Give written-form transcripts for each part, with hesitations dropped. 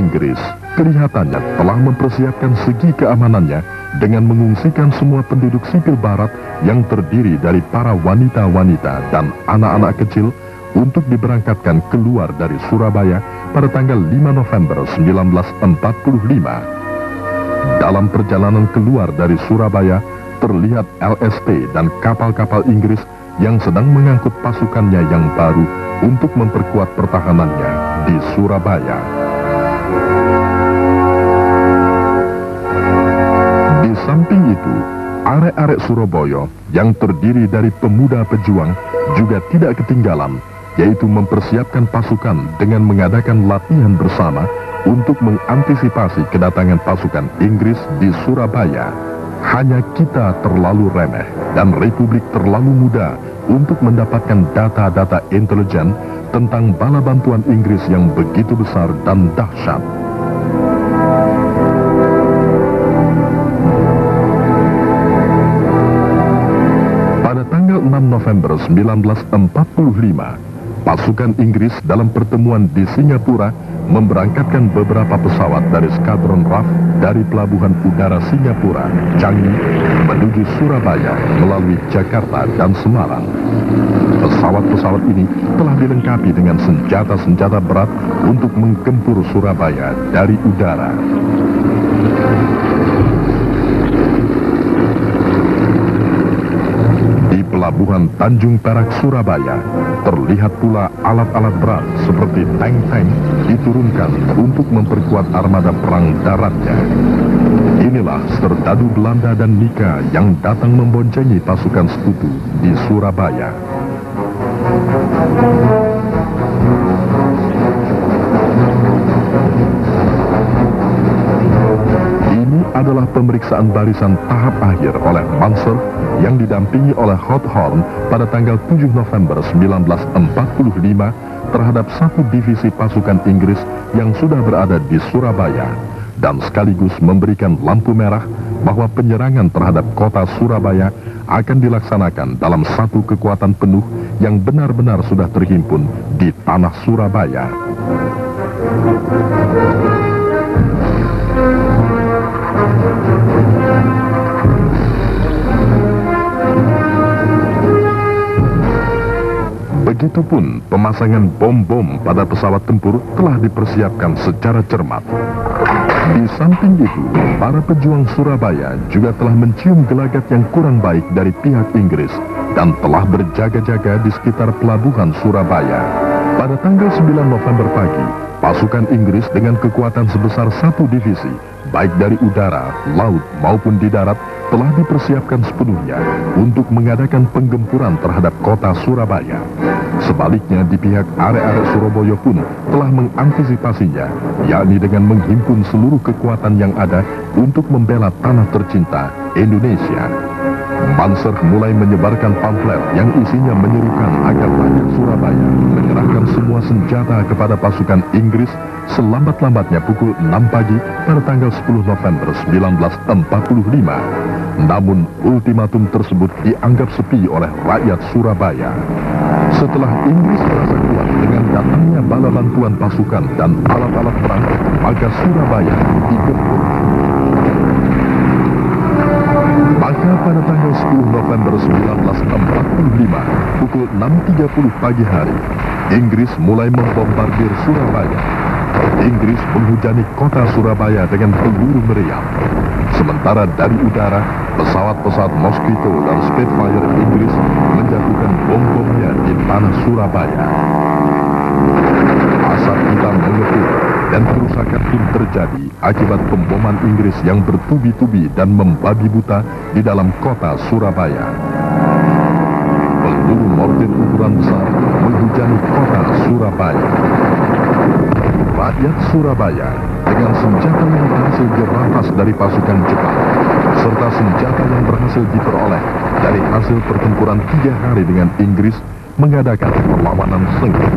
Inggris kelihatannya telah mempersiapkan segi keamanannya dengan mengungsikan semua penduduk sipil barat yang terdiri dari para wanita-wanita dan anak-anak kecil untuk diberangkatkan keluar dari Surabaya pada tanggal 5 November 1945. Dalam perjalanan keluar dari Surabaya, terlihat LST dan kapal-kapal Inggris yang sedang mengangkut pasukannya yang baru untuk memperkuat pertahanannya di Surabaya. Di samping itu, arek-arek Surabaya yang terdiri dari pemuda pejuang juga tidak ketinggalan, yaitu mempersiapkan pasukan dengan mengadakan latihan bersama untuk mengantisipasi kedatangan pasukan Inggris di Surabaya. Hanya kita terlalu remeh dan Republik terlalu muda untuk mendapatkan data-data intelijen tentang bala bantuan Inggris yang begitu besar dan dahsyat. Pada tanggal 6 November 1945, pasukan Inggris dalam pertemuan di Singapura memberangkatkan beberapa pesawat dari Skadron RAF dari Pelabuhan Udara Singapura, Changi, menuju Surabaya melalui Jakarta dan Semarang. Pesawat-pesawat ini telah dilengkapi dengan senjata-senjata berat untuk menggempur Surabaya dari udara. Di Pelabuhan Tanjung Perak, Surabaya, terlihat pula alat-alat berat seperti tank-tank diturunkan untuk memperkuat armada perang daratnya. Inilah serdadu Belanda dan Nika yang datang memboncengi pasukan sekutu di Surabaya. Ini adalah pemeriksaan barisan tahap akhir oleh Panzer yang didampingi oleh Hawthorne pada tanggal 7 November 1945 terhadap satu divisi pasukan Inggris yang sudah berada di Surabaya, dan sekaligus memberikan lampu merah bahwa penyerangan terhadap kota Surabaya akan dilaksanakan dalam satu kekuatan penuh yang benar-benar sudah terhimpun di tanah Surabaya. Begitupun pemasangan bom-bom pada pesawat tempur telah dipersiapkan secara cermat. Di samping itu, para pejuang Surabaya juga telah mencium gelagat yang kurang baik dari pihak Inggris dan telah berjaga-jaga di sekitar pelabuhan Surabaya. Pada tanggal 9 November pagi, pasukan Inggris dengan kekuatan sebesar satu divisi, baik dari udara, laut maupun di darat, telah dipersiapkan sepenuhnya untuk mengadakan penggempuran terhadap kota Surabaya. Sebaliknya di pihak arek-arek Surabaya pun telah mengantisipasinya, yakni dengan menghimpun seluruh kekuatan yang ada untuk membela tanah tercinta Indonesia. Panzer mulai menyebarkan pamflet yang isinya menyerukan agar rakyat Surabaya menyerahkan semua senjata kepada pasukan Inggris selambat-lambatnya pukul 6 pagi pada tanggal 10 November 1945. Namun ultimatum tersebut dianggap sepi oleh rakyat Surabaya. Setelah Inggris merasa kuat dengan datangnya bala bantuan pasukan dan alat-alat perang, maka Surabaya digempur. Maka pada tanggal 10 November 1945, pukul 6.30 pagi hari, Inggris mulai membombardir Surabaya. Inggris menghujani kota Surabaya dengan peluru meriam. Sementara dari udara, pesawat-pesawat Mosquito dan Spitfire Inggris menjatuhkan bom-bomnya di tanah Surabaya. Asap hitam mengepul dan kerusakan pun terjadi akibat pemboman Inggris yang bertubi-tubi dan membabi buta di dalam kota Surabaya. Peluru mortir ukuran besar menghujani kota Surabaya. Rakyat Surabaya dengan senjata yang berhasil dirampas dari pasukan Jepang serta senjata yang berhasil diperoleh dari hasil pertempuran 3 hari dengan Inggris mengadakan perlawanan sengit.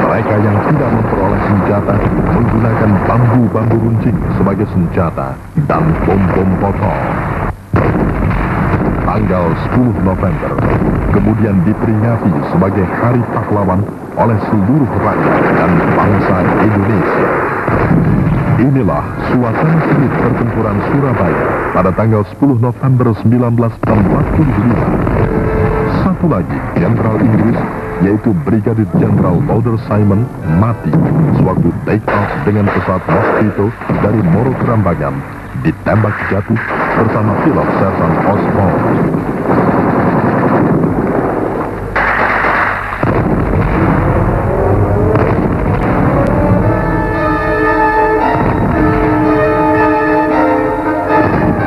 Mereka yang tidak memperoleh senjata menggunakan bambu-bambu runcing sebagai senjata dan bom-bom botol. Tanggal 10 November, kemudian diperingati sebagai Hari Pahlawan oleh seluruh rakyat dan bangsa Indonesia. Inilah suasana sengit pertempuran Surabaya pada tanggal 10 November 1945. Satu lagi Jenderal Inggris, yaitu Brigadir Jenderal Lauder Simon, mati sewaktu take off dengan pesawat Mosquito dari Moro Kerambangan, ditembak jatuh bersama pilot Sersan Osborne.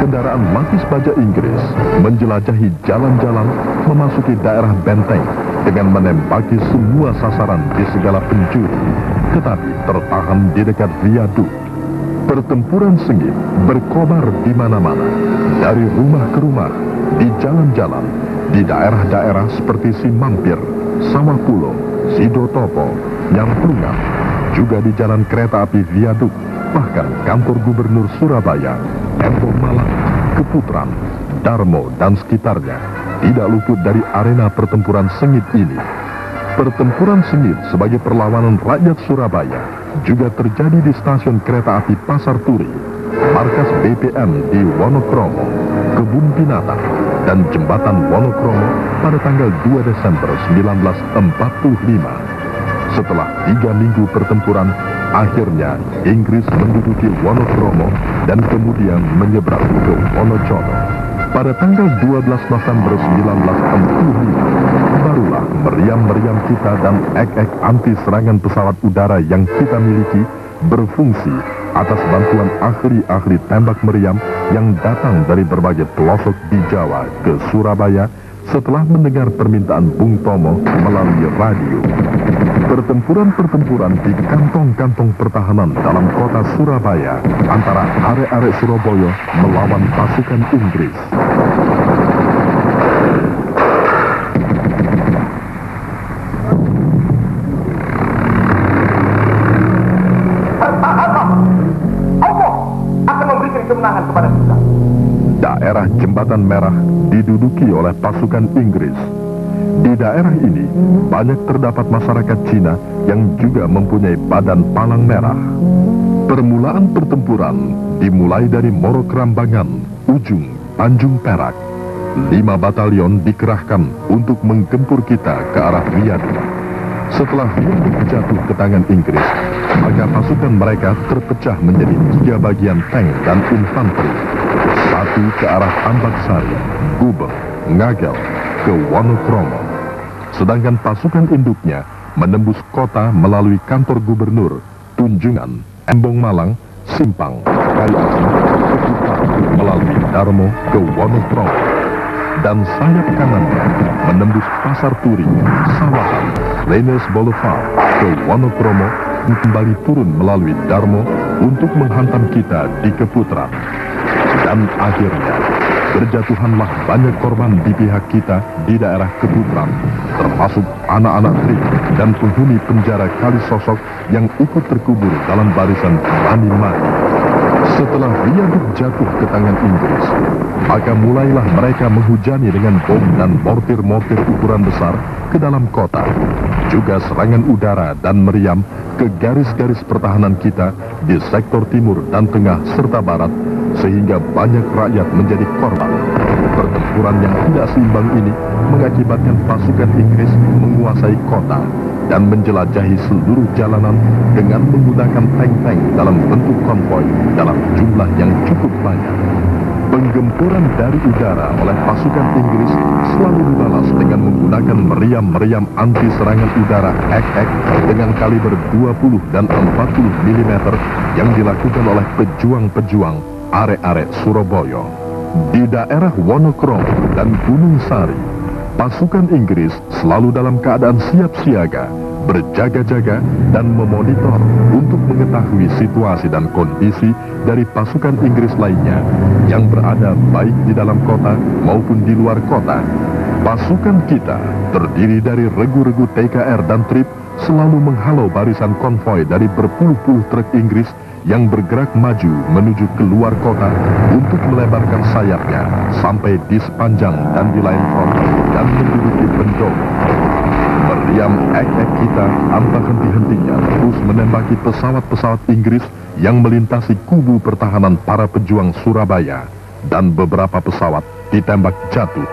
Kendaraan Makis Baja Inggris menjelajahi jalan-jalan memasuki daerah benteng dengan menembaki semua sasaran di segala penjuru, tetapi tertahan di dekat viaduk. Pertempuran sengit berkobar di mana-mana, dari rumah ke rumah, di jalan-jalan, di daerah-daerah seperti Simampir, Sawah-Pulo, Sidotopo, Nyamplungan, juga di jalan kereta api viaduk, bahkan kantor gubernur Surabaya, Embong Malang, Keputran, Darmo, dan sekitarnya tidak luput dari arena pertempuran sengit ini. Pertempuran sengit sebagai perlawanan rakyat Surabaya juga terjadi di stasiun kereta api Pasar Turi, markas BPM di Wonokromo, Kebun Binatang, dan Jembatan Wonokromo pada tanggal 2 Desember 1945. Setelah 3 minggu pertempuran, akhirnya Inggris menduduki Wonokromo dan kemudian menyeberang ke Wonosobo. Pada tanggal 12 November 1945, barulah meriam-meriam kita dan ek-ek anti serangan pesawat udara yang kita miliki berfungsi atas bantuan ahli-ahli tembak meriam yang datang dari berbagai pelosok di Jawa ke Surabaya setelah mendengar permintaan Bung Tomo melalui radio. Pertempuran-pertempuran di kantong-kantong pertahanan dalam kota Surabaya antara arek-arek Surabaya melawan pasukan Inggris. Allah akan memberikan kemenangan kepada kita. Daerah Jembatan Merah diduduki oleh pasukan Inggris. Di daerah ini banyak terdapat masyarakat Cina yang juga mempunyai badan palang merah. Permulaan pertempuran dimulai dari Moro Kerambangan, ujung Tanjung Perak. 5 batalion dikerahkan untuk menggempur kita ke arah viaduk. Setelah viaduk jatuh ke tangan Inggris, maka pasukan mereka terpecah menjadi 3 bagian tank dan infanteri. Satu ke arah Tambak Sari, Gubeng, Ngagel, ke Wonokromo. Sedangkan pasukan induknya menembus kota melalui kantor gubernur, Tunjungan, Embong Malang, Simpang, Kayu Asin, Keputran, melalui Darmo ke Wonokromo. Dan sayap kanannya menembus Pasar Turi, Sawahan, Lenes Boulevard ke Wonokromo dan kembali turun melalui Darmo untuk menghantam kita di Keputran. Dan akhirnya berjatuhanlah banyak korban di pihak kita di daerah Keputran, termasuk anak-anak Trik dan penghuni penjara Kalisosok yang ikut terkubur dalam barisan berani mati. Setelah viaduk jatuh ke tangan Inggris, maka mulailah mereka menghujani dengan bom dan mortir-mortir ukuran besar ke dalam kota. Juga serangan udara dan meriam ke garis-garis pertahanan kita di sektor timur dan tengah serta barat, sehingga banyak rakyat menjadi korban. Pertempuran yang tidak seimbang ini mengakibatkan pasukan Inggris menguasai kota dan menjelajahi seluruh jalanan dengan menggunakan tank-tank dalam bentuk konvoi dalam jumlah yang cukup banyak. Penggempuran dari udara oleh pasukan Inggris selalu dibalas dengan menggunakan meriam-meriam anti serangan udara ek-ek dengan kaliber 20 dan 40 mm yang dilakukan oleh pejuang-pejuang arek-arek Surabaya. Di daerah Wonokromo dan Gunung Sari, pasukan Inggris selalu dalam keadaan siap siaga, berjaga-jaga dan memonitor untuk mengetahui situasi dan kondisi dari pasukan Inggris lainnya yang berada baik di dalam kota maupun di luar kota. Pasukan kita terdiri dari regu-regu TKR dan TRIP selalu menghalau barisan konvoi dari berpuluh-puluh truk Inggris yang bergerak maju menuju keluar kota untuk melebarkan sayapnya sampai di sepanjang dan di lain front dan menduduki Wonosobo. Meriam ek-ek kita tanpa henti-hentinya terus menembaki pesawat-pesawat Inggris yang melintasi kubu pertahanan para pejuang Surabaya, dan beberapa pesawat ditembak jatuh.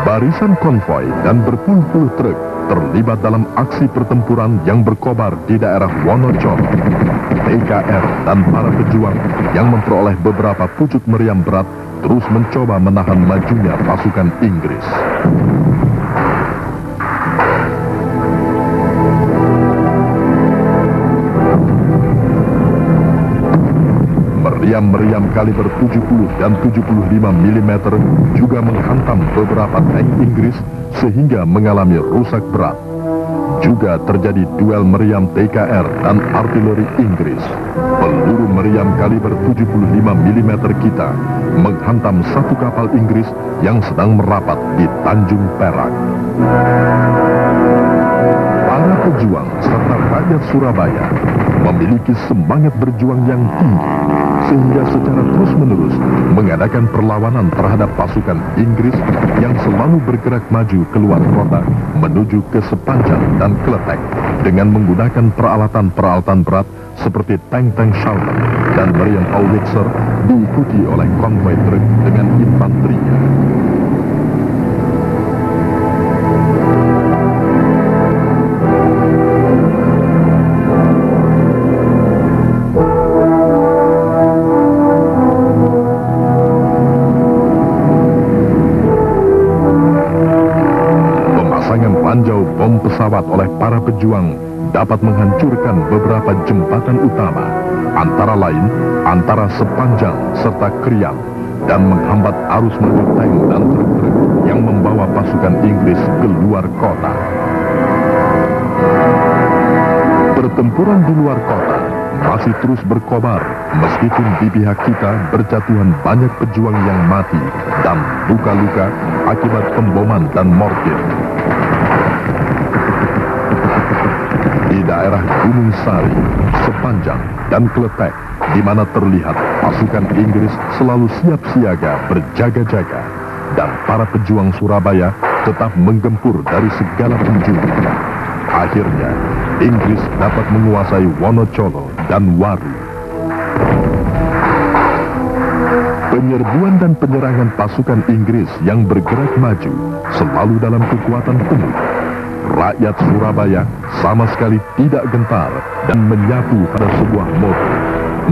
Barisan konvoi dan berpuluh-puluh truk terlibat dalam aksi pertempuran yang berkobar di daerah Wonocolo. TKR dan para pejuang yang memperoleh beberapa pucuk meriam berat terus mencoba menahan majunya pasukan Inggris. Meriam-meriam kaliber 70 dan 75 mm juga menghantam beberapa tank Inggris sehingga mengalami rusak berat. Juga terjadi duel meriam TKR dan artileri Inggris. Peluru meriam kaliber 75 mm kita menghantam satu kapal Inggris yang sedang merapat di Tanjung Perak. Para pejuang serta rakyat Surabaya memiliki semangat berjuang yang tinggi, sehingga secara terus-menerus mengadakan perlawanan terhadap pasukan Inggris yang selalu bergerak maju keluar kota menuju ke Sepanjang dan Kletek dengan menggunakan peralatan-peralatan berat seperti tank-tank Shelton dan meriam howitzer, diikuti oleh konvoi truk dengan infanterinya. Lanjau bom pesawat oleh para pejuang dapat menghancurkan beberapa jembatan utama, antara lain antara Sepanjang serta Krian, dan menghambat arus mobil tank dan truk-truk yang membawa pasukan Inggris keluar kota. Pertempuran di luar kota masih terus berkobar, meskipun di pihak kita berjatuhan banyak pejuang yang mati dan luka-luka akibat pemboman dan mortir. Di daerah Gunung Sari, Sepanjang, dan Kletek, di mana terlihat pasukan Inggris selalu siap siaga berjaga-jaga, dan para pejuang Surabaya tetap menggempur dari segala penjuru. Akhirnya, Inggris dapat menguasai Wonocolo dan Waru. Penyerbuan dan penyerangan pasukan Inggris yang bergerak maju selalu dalam kekuatan penuh. Rakyat Surabaya sama sekali tidak gentar dan menyapu pada sebuah moto,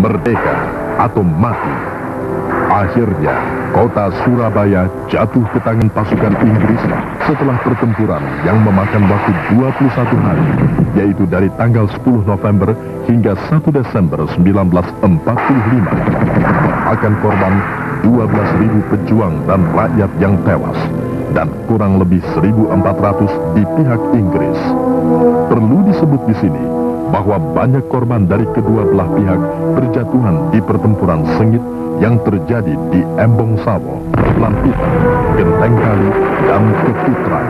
merdeka atau mati. Akhirnya, kota Surabaya jatuh ke tangan pasukan Inggris setelah pertempuran yang memakan waktu 21 hari, yaitu dari tanggal 10 November hingga 1 Desember 1945, memakan korban 12.000 pejuang dan rakyat yang tewas, dan kurang lebih 1.400 di pihak Inggris. Perlu disebut di sini bahwa banyak korban dari kedua belah pihak berjatuhan di pertempuran sengit yang terjadi di Embong Sawo, Lampitan, Genteng Kali, dan Keputran.